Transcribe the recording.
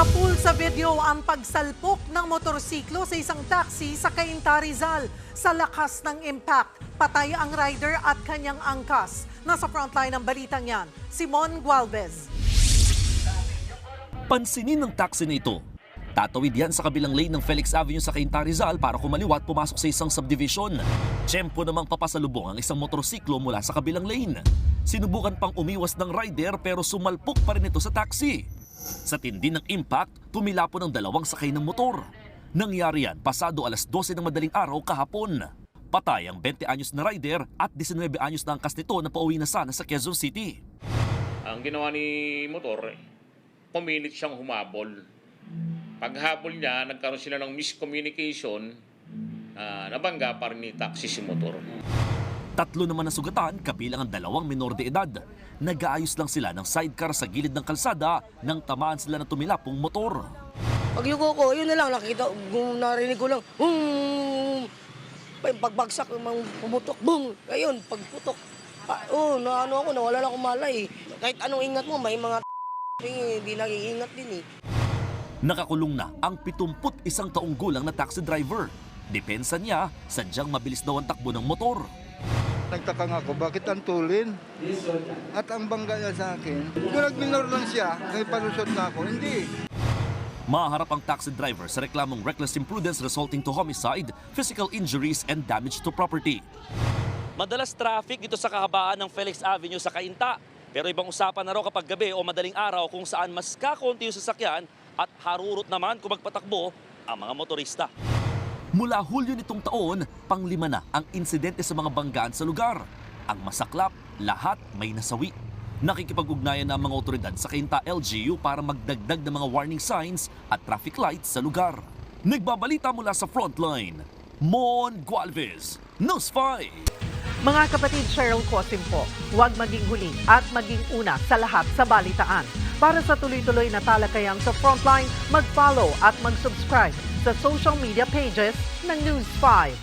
Napul sa video ang pagsalpok ng motorsiklo sa isang taxi sa Cainta, Rizal. Sa lakas ng impact, patay ang rider at kanyang angkas. Nasa frontline ng balitang yan, Simon Gualvez. Pansinin ng taxi na ito. Tatawid yan sa kabilang lane ng Felix Avenue sa Cainta, Rizal para kumaliwa at pumasok sa isang subdivision. Tiyempo namang papasalubong ang isang motorsiklo mula sa kabilang lane. Sinubukan pang umiwas ng rider pero sumalpok pa rin ito sa taxi. Sa tindi ng impact, tumilapon ang dalawang sakay ng motor. Nangyari yan pasado alas 12 ng madaling araw kahapon. Patay ang 20 anyos na rider at 19 anyos na angkas nito na pauwi na sana sa Quezon City. Ang ginawa ni motor, pumilit siyang humabol. Paghabol niya, nagkaroon sila ng miscommunication, nabangga pa rin ni taxi si motor. Tatlo naman ang sugatan, kabilang ang dalawang minor de edad. Nag-aayos lang sila ng sidecar sa gilid ng kalsada nang tamaan sila ng tumilapong motor. Pag yuko ko, yun na lang, nakita, narinig ko lang, pagbagsak, pumutok, boom, ayun, pagputok. Nawala na akong malay. Kahit anong ingat mo, may mga hindi nag-iingat din eh. Nakakulong na ang 71 taong gulang na taxi driver. Depensa niya, sadyang mabilis daw ang takbo ng motor. Nagtaka nga ako, bakit antulin? At ang bangga niya sa akin, kung nag-minor lang siya, may palusot na ako, hindi. Maharap ang taxi driver sa reklamong reckless imprudence resulting to homicide, physical injuries, and damage to property. Madalas traffic dito sa kahabaan ng Felix Avenue sa Cainta. Pero ibang usapan na raw kapag gabi o madaling araw kung saan mas kakunti yung sasakyan at harurot naman kung magpatakbo ang mga motorista. Mula Hulyo nitong taon, panglima na ang insidente sa mga banggaan sa lugar. Ang masaklap, lahat may nasawi. Nakikipag-ugnayan na ang mga otoridad sa Cainta LGU para magdagdag ng mga warning signs at traffic lights sa lugar. Nagbabalita mula sa frontline, Mon Gualvez, News 5. Mga kapatid, Cheryl Cosim po, huwag maging huli at maging una sa lahat sa balitaan. Para sa tuloy-tuloy na talakayan sa Frontline, mag-follow at mag-subscribe sa social media pages ng News 5.